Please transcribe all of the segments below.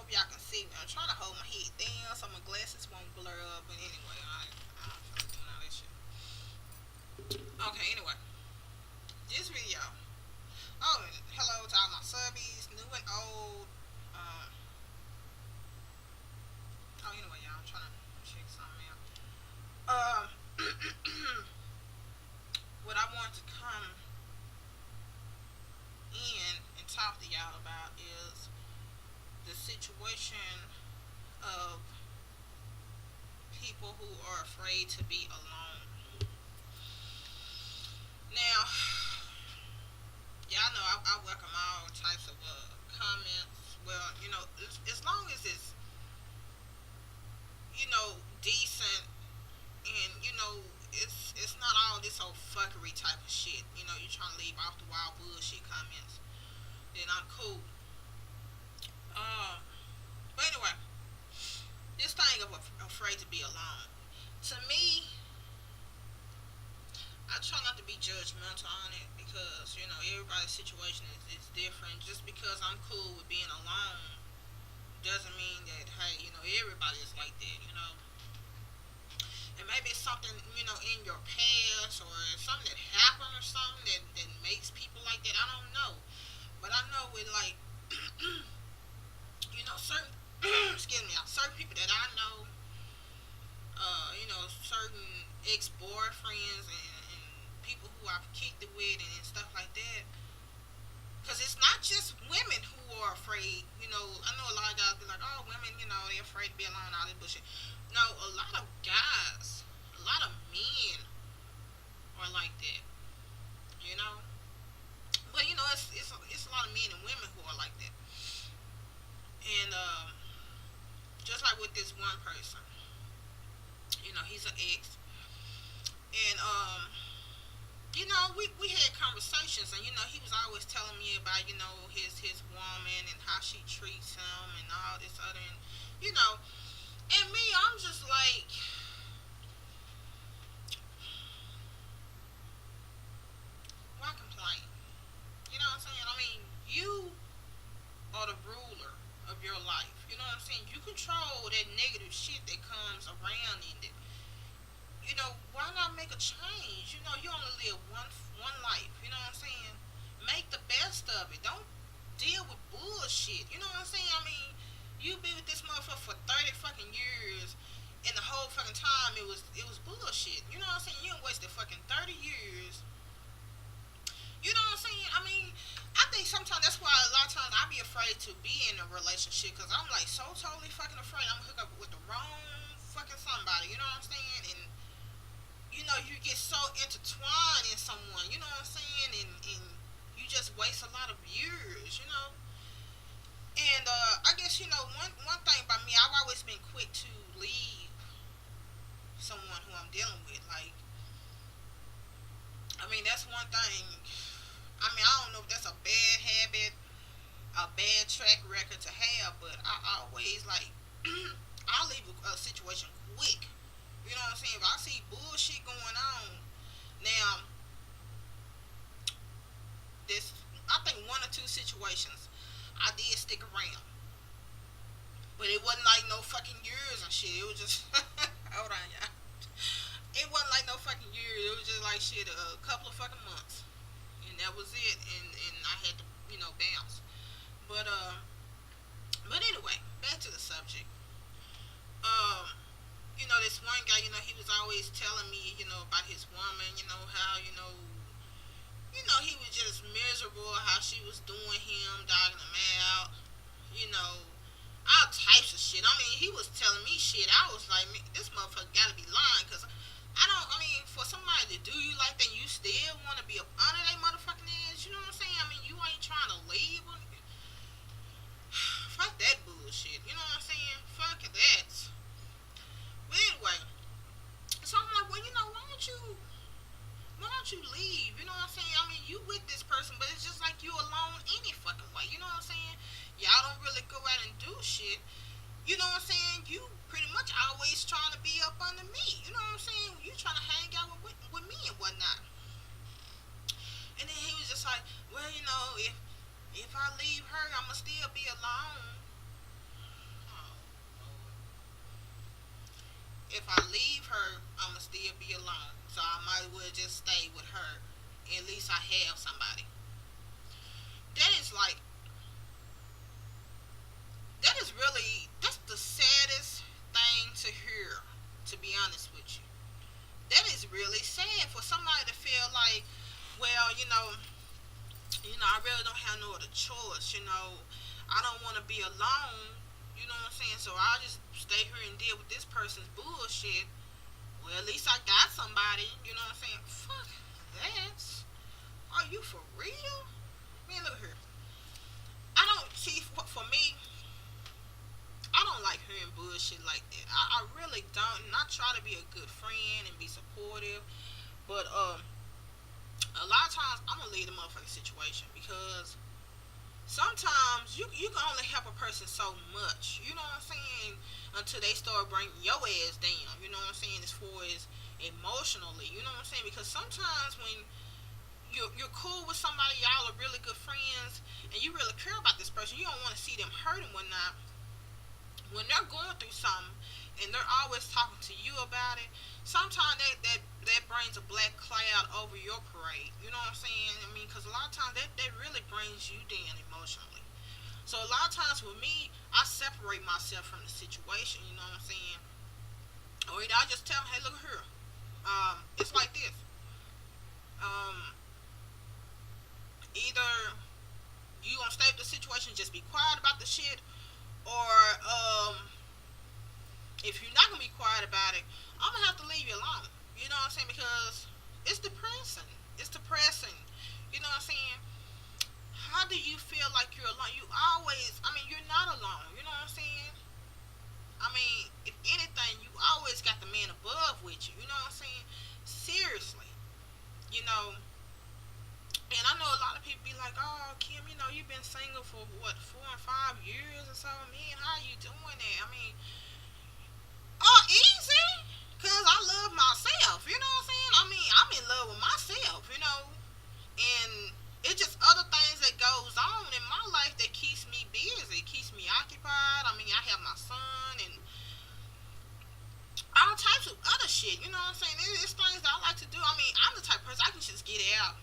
hope y'all can see me. I'm trying to hold my head down so my glasses won't blur up. But anyway, I'm doing all that shit. Okay, anyway, this video. Oh, and hello to all my subbies, new and old. Um, anyway, y'all, I'm trying to check something out. Um, what I want to come in and talk to y'all about is the situation of people who are afraid to be alone. Now, y'all know I welcome all types of comments. Well, as long as it's decent, and it's not all this old fuckery type of shit. You're trying to leave off the wild bullshit comments. Then I'm cool. Um, but anyway, this thing of afraid to be alone. To me, I try not to be judgmental on it because everybody's situation is different. Just because I'm cool with being alone doesn't mean that hey everybody is like that. And maybe it's something in your past or something that happened or something that makes people like that. I don't know, but I know with like certain excuse me, certain people that I know, certain ex-boyfriends and people who I've kicked it with and stuff like that. Because it's not just women who are afraid. I know a lot of guys be like, oh, women, they're afraid to be alone, all this bullshit. No, a lot of guys, a lot of men are like that. You know? But, it's a lot of men and women who are like that. And, just like with this one person, he's an ex. And, we had conversations, and he was always telling me about his woman and how she treats him and all this other, and me, I'm just like, why complain? You know what I'm saying? I mean, you are the ruler of your life. You know what I'm saying? You control that negative shit that comes around in it. Why not make a change? You only live one life. You know what I'm saying? Make the best of it. Don't deal with bullshit. You know what I'm saying? I mean, you been with this motherfucker for 30 fucking years, and the whole fucking time it was bullshit. You know what I'm saying? You done wasted fucking 30 years. You know what I'm saying? I mean, I think sometimes that's why a lot of times I be afraid to be in a relationship because I'm like so totally fucking afraid I'm gonna hook up with the wrong fucking somebody. You know what I'm saying? And you get so intertwined in someone, you know what I'm saying? And you just waste a lot of years. And I guess, one thing about me, I've always been quick to leave someone who I'm dealing with. Like, I mean, that's one thing. I mean, I don't know if that's a bad habit, a bad track record to have, but I always, like, I'll leave a situation quick. You know what I'm saying? If I see bullshit going on, now, I think one or two situations, I did stick around. But it wasn't like no fucking years and shit. It was just, hold on, y'all. It wasn't like no fucking years. It was just like shit, a couple of fucking months. And that was it. And I had to, bounce. But anyway, back to the subject. Um, this one guy, he was always telling me, about his woman, how, he was just miserable, how she was doing him, dogging him out, all types of shit. I mean, he was telling me shit. I was like, man, this motherfucker gotta be lying, because for somebody to do you like that, you still want to be up under that motherfucking ass, you know what I'm saying? I mean, you ain't trying to leave. Fuck that bullshit, you know what I'm saying? Fuck that. But anyway, so I'm like, well, why don't you leave? You know what I'm saying? I mean, you with this person, but it's just like you alone any fucking way. You know what I'm saying? Y'all don't really go out and do shit. You know what I'm saying? You pretty much always trying to be up under me. You know what I'm saying? You trying to hang out with me and whatnot. And then he was just like, well, if I leave her, I'ma still be alone. if I leave her, I'ma still be alone. So I might as well just stay with her. At least I have somebody. That is like that's the saddest thing to hear. To be honest with you, that is really sad for somebody to feel like, well, I really don't have no other choice. I don't want to be alone. You know what I'm saying? So I'll just stay here and deal with this person's bullshit. Well, at least I got somebody. You know what I'm saying? Fuck that. Are you for real? Man, look here. I don't see for me. I don't like hearing bullshit like that. I really don't. And I try to be a good friend and be supportive, but a lot of times I'm gonna leave the motherfucking situation because sometimes you can only help a person so much. You know what I'm saying? Until they start bringing your ass down. You know what I'm saying? As far as emotionally, you know what I'm saying? Because sometimes when you're cool with somebody, y'all are really good friends, and you really care about this person, you don't want to see them hurt and whatnot. When they're going through something and they're always talking to you about it, sometimes that brings a black cloud over your parade. You know what I'm saying? I mean, because a lot of times that really brings you down emotionally. So a lot of times with me, I separate myself from the situation. You know what I'm saying? Or either I just tell them, hey, look here. It's like this. Um, Either you gonna stay with the situation, just be quiet about the shit, or if you're not gonna be quiet about it, I'm gonna have to leave you alone. You know what I'm saying? Because it's depressing. It's depressing. You know what I'm saying? How do you feel like you're alone? I mean, you're not alone. You know what I'm saying? I mean, if anything, you always got the man above with you. You know what I'm saying? Seriously. You know, and I know a lot of people be like, oh, Kim, you've been single for what, 4 and 5 years or so? Man, how you doing that? I mean, oh, easy. Because I love myself. You know what I'm saying? I mean, I'm in love with myself. And it's just other things that goes on in my life that keeps me busy, keeps me occupied. I mean, I have my son and all types of other shit. You know what I'm saying? It's things that I like to do. I mean, I'm the type of person I can just get out.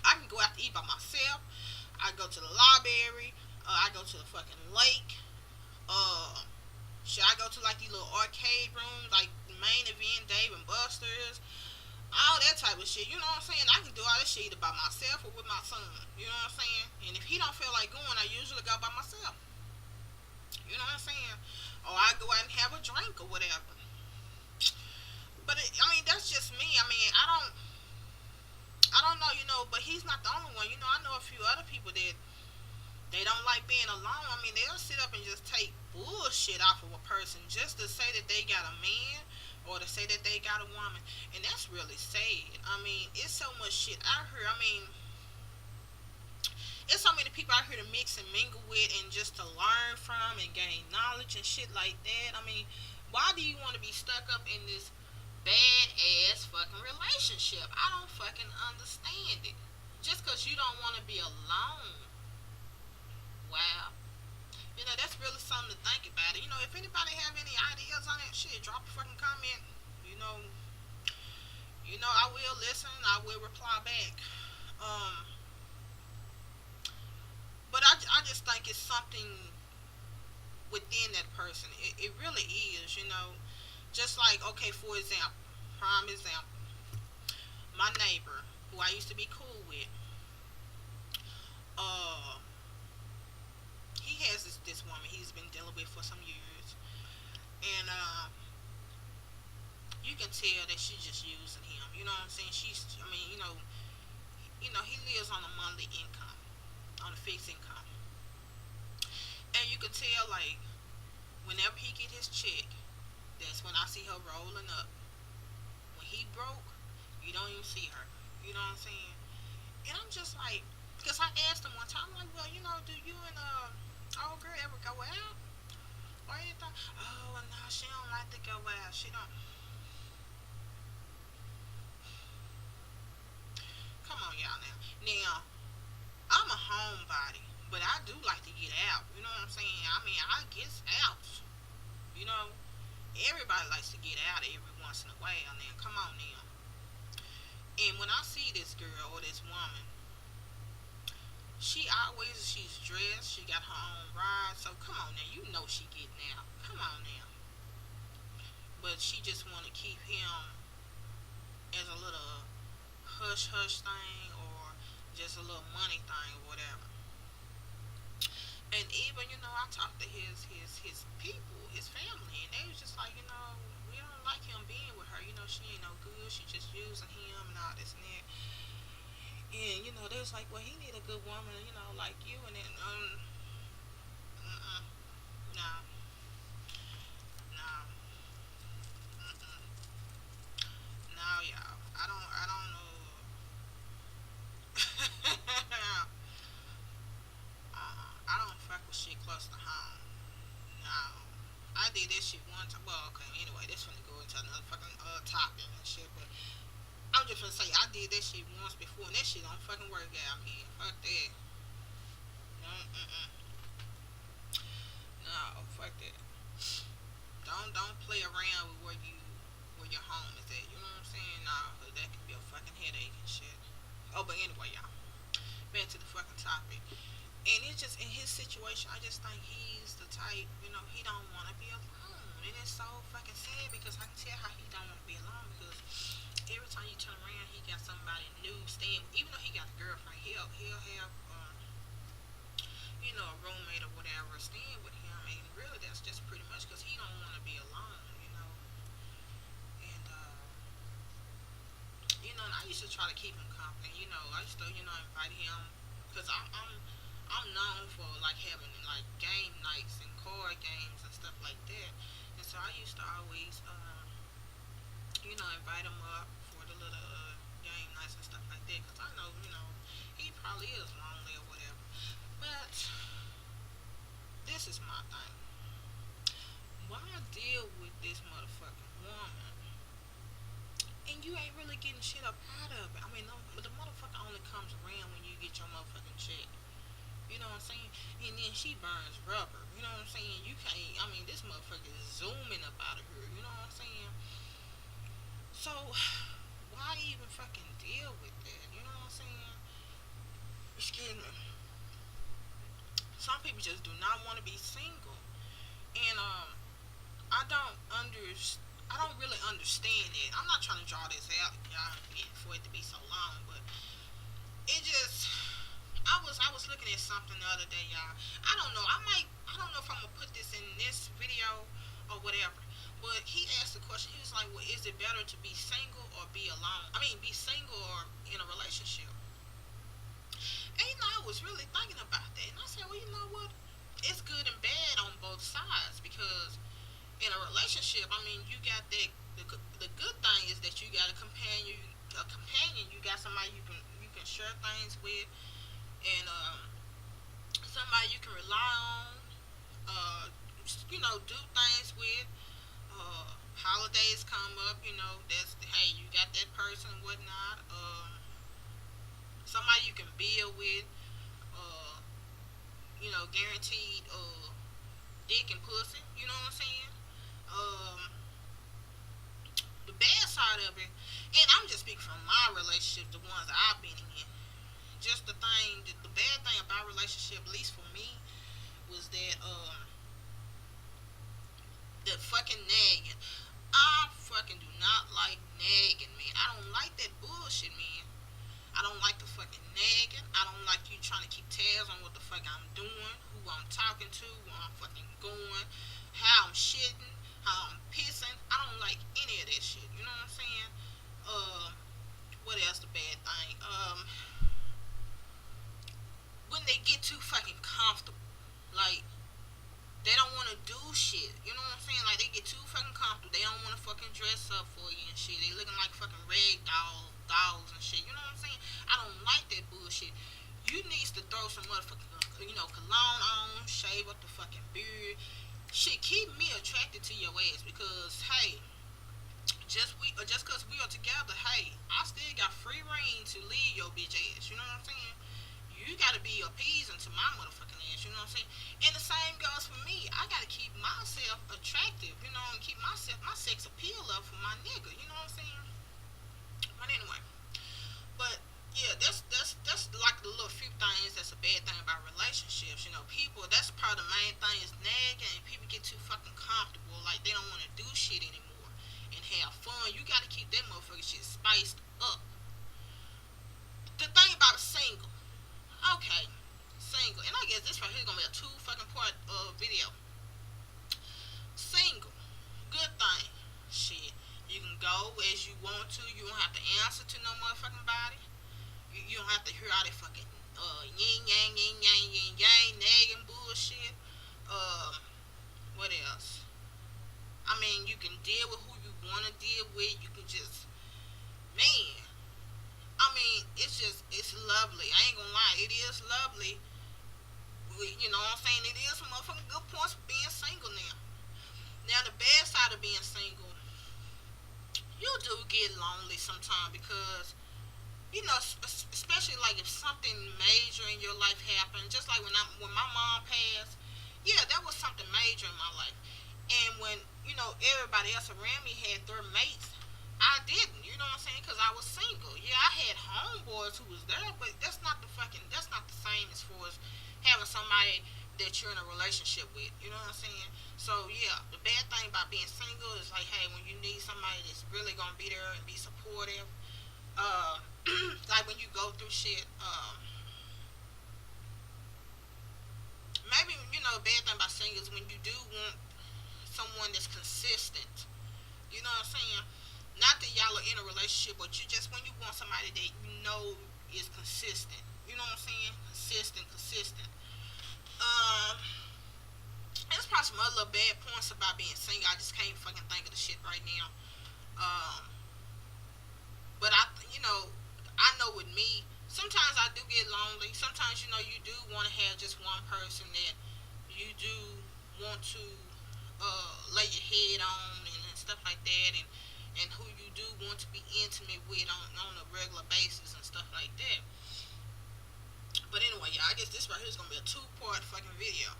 I can go out to eat by myself. I go to the library. I go to the fucking lake. Should I go to like these little arcade rooms, like Main Event, Dave and Buster's, all that type of shit. You know what I'm saying? I can do all that shit either by myself or with my son. You know what I'm saying? And if he don't feel like going, I usually go by myself. You know what I'm saying? Or I go out and have a drink or whatever. But I mean, that's just me. I mean, I don't know, but he's not the only one. I know a few other people that they don't like being alone. I mean, they'll sit up and just take bullshit off of a person just to say that they got a man or to say that they got a woman. And that's really sad. I mean, it's so much shit out here. I mean, it's so many people out here to mix and mingle with and just to learn from and gain knowledge and shit like that. I mean, why do you want to be stuck up in this bad ass fucking relationship? I don't fucking understand it. Just because you don't want to be alone. Wow. That's really something to think about. If anybody have any ideas on that shit, drop a fucking comment. You know, I will listen. I will reply back. Um, but I just think it's something within that person. It really is. Just like, okay, for example, prime example, my neighbor, who I used to be cool with, uh, he has this woman he's been dealing with for some years, and you can tell that she's just using him. You know what I'm saying? I mean, he lives on a monthly income, on a fixed income, and you can tell like whenever he get his check, that's when I see her rolling up. When he broke, you don't even see her. You know what I'm saying? And I'm just like, because I asked him one time, I'm like, well, do you and old girl ever go out or anything? Oh, well, no, she don't like to go out. She don't. Come on, y'all now. Now, I'm a homebody, but I do like to get out. You know what I'm saying? I mean, I get out. You know, Everybody likes to get out every once in a while. Now, come on now. And when I see this girl or this woman, she's dressed. She got her own ride. So come on now, you know she getting out. Come on now. But she just want to keep him as a little hush hush thing or just a little money thing or whatever. And even, I talked to his people, his family, and they was just like, we don't like him being with her. She ain't no good. She just using him and all this and that. And they was like, well, he need a good woman, like you. And then, uh-uh, no, no, mm-mm, no, y'all. I don't know. I don't fuck with shit close to home. No. I did this shit one time. Well, okay, anyway, this finna go into another fucking topic and shit, but I'm just gonna say I did that shit once before, and that shit don't fucking work out, man. Fuck that. Mm-mm. No, fuck that. Don't play around with where your home is at. You know what I'm saying? Nah, 'cause that could be a fucking headache and shit. Oh, but anyway, y'all. Back to the fucking topic. And it's just in his situation, I just think he's the type, he don't want to be alone. And it's so fucking sad because I can tell how he don't want to be alone because every time you turn around, he got somebody new staying. Even though he got a girlfriend, he'll have a roommate or whatever staying with him. And really, that's just pretty much because he don't want to be alone. And and I used to try to keep him company. I used to invite him because I'm known for like having like game nights and card games and stuff like that. And so I used to always invite him up for the little game nights and stuff like that because I know he probably is lonely or whatever. But this is my thing. Why deal with this motherfucking woman and you ain't really getting shit up out of it? I mean, no, but the motherfucker only comes around when you get your motherfucking check. You know what I'm saying? And then she burns rubber. You know what I'm saying? You can't. I mean, this motherfucker is zooming up out of here. You know what I'm saying? So, why even fucking deal with that? You know what I'm saying? Excuse me. Some people just do not want to be single, and I don't under. I don't really understand it. I'm not trying to draw this out, y'all, for it to be so long, but it just. I was looking at something the other day, y'all. I don't know. I don't know if I'm gonna put this in this video or whatever. But he asked the question. He was like, "Well, is it better to be single or be alone? I mean, be single or in a relationship?" And I was really thinking about that, and I said, "Well, you know what? It's good and bad on both sides because in a relationship, I mean, you got that. The good thing is that you got a companion. A companion. You got somebody you can share things with, and somebody you can rely on. Uh, do things with. Holidays come up. That's hey, you got that person and whatnot. Somebody you can build with. Uh, guaranteed dick and pussy. You know what I'm saying? Um, the bad side of it, and I'm just speaking from my relationship, the ones that I've been in. Just the bad thing about relationship, at least for me, was that the fucking nagging. I fucking do not like nagging, man. I don't like that bullshit, man. I don't like the fucking nagging. I don't like you trying to keep tabs on what the fuck I'm doing, who I'm talking to, where I'm fucking going, how I'm shitting, how I'm pissing. I don't like any of that shit. You know what I'm saying? Uh, what else? The bad thing. When they get too fucking comfortable, like they don't want to do shit. You know what I'm saying? Like they get too fucking comfortable. They don't want to fucking dress up for you and shit. They looking like fucking rag dolls and shit. You know what I'm saying? I don't like that bullshit. You needs to throw some motherfucking cologne on, shave up the fucking beard. Shit, keep me attracted to your ass because hey, just cause we are together, hey, I still got free reign to leave your bitch ass. You know what I'm saying? You you gotta be appeasing to my motherfucking ass. You know what I'm saying? And the same goes for me. I gotta keep myself attractive. You know, and keep myself my sex appeal up for my nigga. You know what I'm saying? But anyway, but yeah, that's like the little few things that's a bad thing about relationships. You know, people, that's probably the main thing is nagging, and people get too fucking comfortable, like they don't want to do shit anymore and have fun. You got to keep that motherfucking shit spiced up. The thing about single, okay, single, and I guess this right here is gonna be a two fucking part video. Single, good thing, shit. You can go as you want to. You don't have to answer to no motherfucking body. You don't have to hear all that fucking yin yang yin yang yin yang nagging bullshit. Uh, what else? I mean, you can deal with who you want to deal with. You can just, man. I mean, it's lovely. I ain't gonna lie, it is lovely. You know what I'm saying? It is some motherfucking good points for being single now. Now, the bad side of being single, you do get lonely sometimes because you know, especially like if something major in your life happened, just like when my mom passed, yeah, that was something major in my life. And when you know everybody else around me had their mates, I didn't. You know what I'm saying? Because I was single. Yeah, I had homeboys who was there, but that's not the same as far as having somebody that you're in a relationship with. You know what I'm saying? So yeah, the bad thing about being single is like, hey, when you need somebody that's really gonna be there and be supportive, uh, like when you go through shit, maybe you know, the bad thing about single is when you do want someone that's consistent. You know what I'm saying? Not that y'all are in a relationship, but you just when you want somebody that you know is consistent. You know what I'm saying? Consistent. Um, there's probably some other little bad points about being single. I just can't fucking think of the shit right now. Um, but I know with me, sometimes I do get lonely. Sometimes, you know, you do want to have just one person that you do want to lay your head on and stuff like that, and who you do want to be intimate with on a regular basis and stuff like that. But anyway, y'all, I guess this right here is gonna be a two-part fucking video.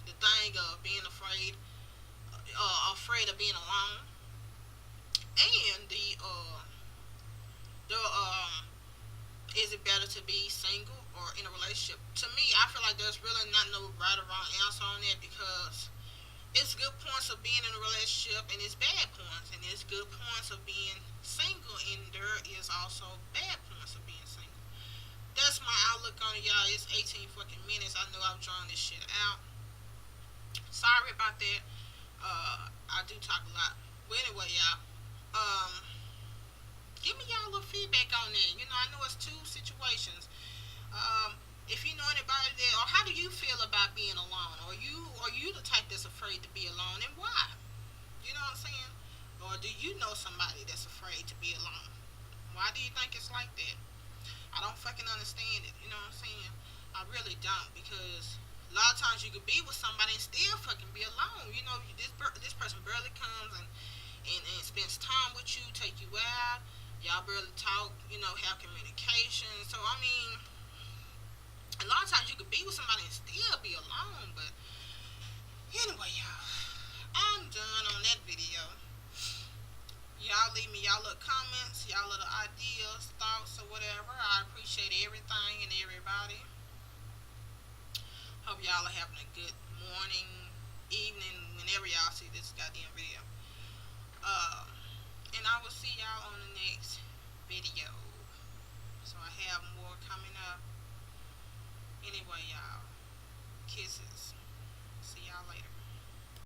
The thing of being afraid of being alone, and the is it better to be single or in a relationship? To me, I feel like there's really not no right or wrong answer on that because it's good points of being in a relationship and it's bad points, and it's good points of being single, and there is also bad points of being single. That's my outlook on it, y'all. It's 18 fucking minutes. I know I've drawn this shit out. Sorry about that. I do talk a lot. But anyway, y'all. Give me y'all a little feedback on that. You know, I know it's two situations. If you know anybody that, or how do you feel about being alone? Are you the type that's afraid to be alone, and why? You know what I'm saying? Or do you know somebody that's afraid to be alone? Why do you think it's like that? I don't fucking understand it. You know what I'm saying? I really don't, because a lot of times you could be with somebody and still fucking be alone. You know, this person barely comes and spends time with you, take you out. Y'all barely talk, you know, have communication. So, I mean, a lot of times you could be with somebody and still be alone. But anyway, y'all, I'm done on that video. Y'all leave me y'all little comments, y'all little ideas, thoughts, or whatever. I appreciate everything and everybody. Hope y'all are having a good morning, evening, whenever y'all see this goddamn video. And I will see y'all on the next video. So I have more coming up.